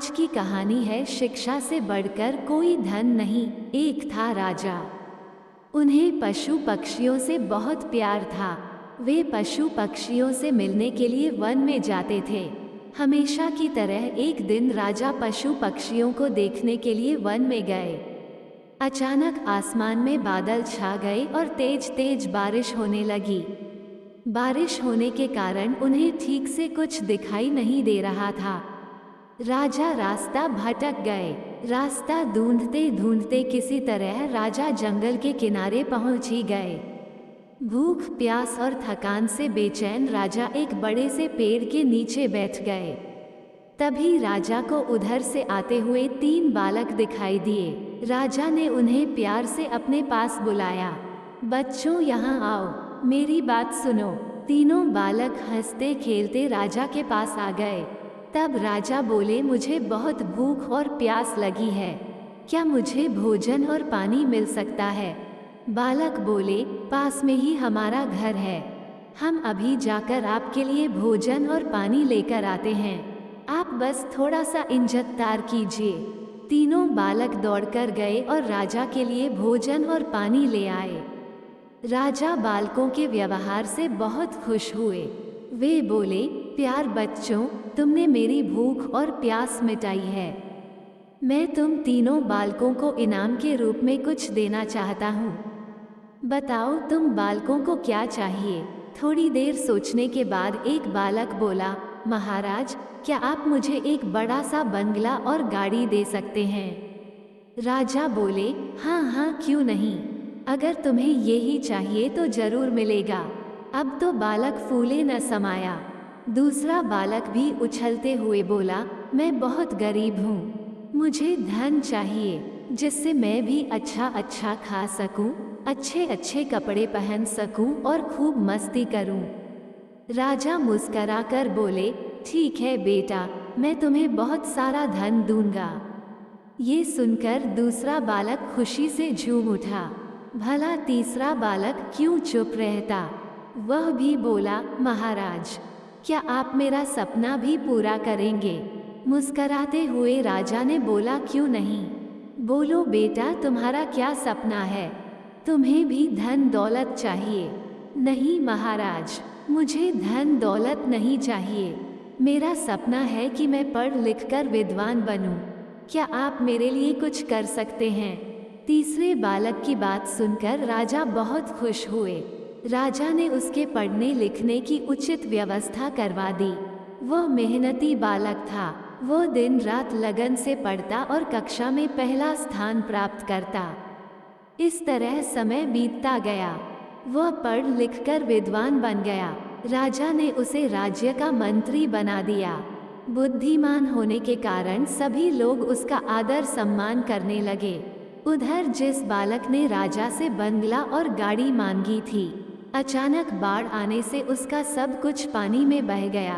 आज की कहानी है शिक्षा से बढ़कर कोई धन नहीं। एक था राजा। उन्हें पशु पक्षियों से बहुत प्यार था। वे पशु पक्षियों से मिलने के लिए वन में जाते थे। हमेशा की तरह एक दिन राजा पशु पक्षियों को देखने के लिए वन में गए। अचानक आसमान में बादल छा गए और तेज तेज बारिश होने लगी। बारिश होने के कारण उन्हें ठीक से कुछ दिखाई नहीं दे रहा था। राजा रास्ता भटक गए। रास्ता ढूंढते ढूंढते किसी तरह राजा जंगल के किनारे पहुंच ही गए। भूख प्यास और थकान से बेचैन राजा एक बड़े से पेड़ के नीचे बैठ गए। तभी राजा को उधर से आते हुए 3 बालक दिखाई दिए। राजा ने उन्हें प्यार से अपने पास बुलाया। बच्चों, यहाँ आओ, मेरी बात सुनो। तीनों बालक हंसते खेलते राजा के पास आ गए। तब राजा बोले, मुझे बहुत भूख और प्यास लगी है, क्या मुझे भोजन और पानी मिल सकता है? बालक बोले, पास में ही हमारा घर है, हम अभी जाकर आपके लिए भोजन और पानी लेकर आते हैं, आप बस थोड़ा सा इंतजार कीजिए। तीनों बालक दौड़कर गए और राजा के लिए भोजन और पानी ले आए। राजा बालकों के व्यवहार से बहुत खुश हुए। वे बोले, प्यार बच्चों, तुमने मेरी भूख और प्यास मिटाई है। मैं तुम तीनों बालकों को इनाम के रूप में कुछ देना चाहता हूँ। बताओ तुम बालकों को क्या चाहिए? थोड़ी देर सोचने के बाद एक बालक बोला, महाराज, क्या आप मुझे एक बड़ा सा बंगला और गाड़ी दे सकते हैं? राजा बोले, हाँ हाँ, क्यों नहीं, अगर तुम्हें यही चाहिए तो जरूर मिलेगा। अब तो बालक फूले न समाया। दूसरा बालक भी उछलते हुए बोला, मैं बहुत गरीब हूँ, मुझे धन चाहिए जिससे मैं भी अच्छा अच्छा खा सकूं, अच्छे अच्छे कपड़े पहन सकूं और खूब मस्ती करूं। राजा मुस्कराकर बोले, ठीक है बेटा, मैं तुम्हें बहुत सारा धन दूंगा। ये सुनकर दूसरा बालक खुशी से झूम उठा। भला तीसरा बालक क्यों चुप रहता? वह भी बोला, महाराज, क्या आप मेरा सपना भी पूरा करेंगे? मुस्कराते हुए राजा ने बोला, क्यों नहीं, बोलो बेटा, तुम्हारा क्या सपना है? तुम्हें भी धन दौलत चाहिए? नहीं महाराज, मुझे धन दौलत नहीं चाहिए, मेरा सपना है कि मैं पढ़ लिख कर विद्वान बनूं। क्या आप मेरे लिए कुछ कर सकते हैं? तीसरे बालक की बात सुनकर राजा बहुत खुश हुए। राजा ने उसके पढ़ने लिखने की उचित व्यवस्था करवा दी। वह मेहनती बालक था। वो दिन रात लगन से पढ़ता और कक्षा में पहला स्थान प्राप्त करता। इस तरह समय बीतता गया। वह पढ़ लिखकर विद्वान बन गया। राजा ने उसे राज्य का मंत्री बना दिया। बुद्धिमान होने के कारण सभी लोग उसका आदर सम्मान करने लगे। उधर जिस बालक ने राजा से बंगला और गाड़ी मांगी थी, अचानक बाढ़ आने से उसका सब कुछ पानी में बह गया।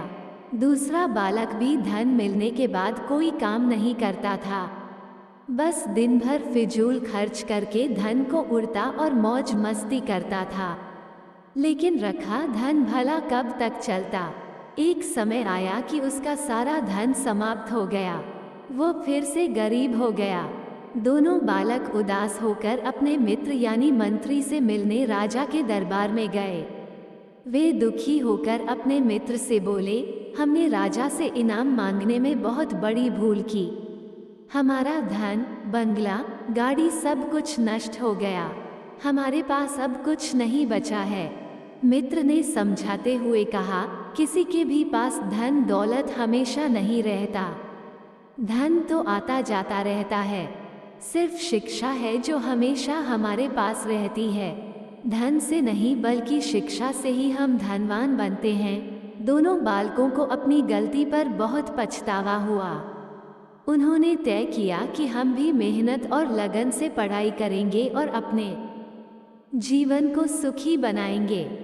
दूसरा बालक भी धन मिलने के बाद कोई काम नहीं करता था, बस दिन भर फिजूल खर्च करके धन को उड़ता और मौज मस्ती करता था। लेकिन रखा धन भला कब तक चलता? एक समय आया कि उसका सारा धन समाप्त हो गया। वो फिर से गरीब हो गया। दोनों बालक उदास होकर अपने मित्र यानी मंत्री से मिलने राजा के दरबार में गए। वे दुखी होकर अपने मित्र से बोले, हमने राजा से इनाम मांगने में बहुत बड़ी भूल की। हमारा धन, बंगला, गाड़ी सब कुछ नष्ट हो गया। हमारे पास अब कुछ नहीं बचा है। मित्र ने समझाते हुए कहा, किसी के भी पास धन दौलत हमेशा नहीं रहता। धन तो आता जाता रहता है, सिर्फ शिक्षा है जो हमेशा हमारे पास रहती है। धन से नहीं बल्कि शिक्षा से ही हम धनवान बनते हैं। दोनों बालकों को अपनी गलती पर बहुत पछतावा हुआ। उन्होंने तय किया कि हम भी मेहनत और लगन से पढ़ाई करेंगे और अपने जीवन को सुखी बनाएंगे।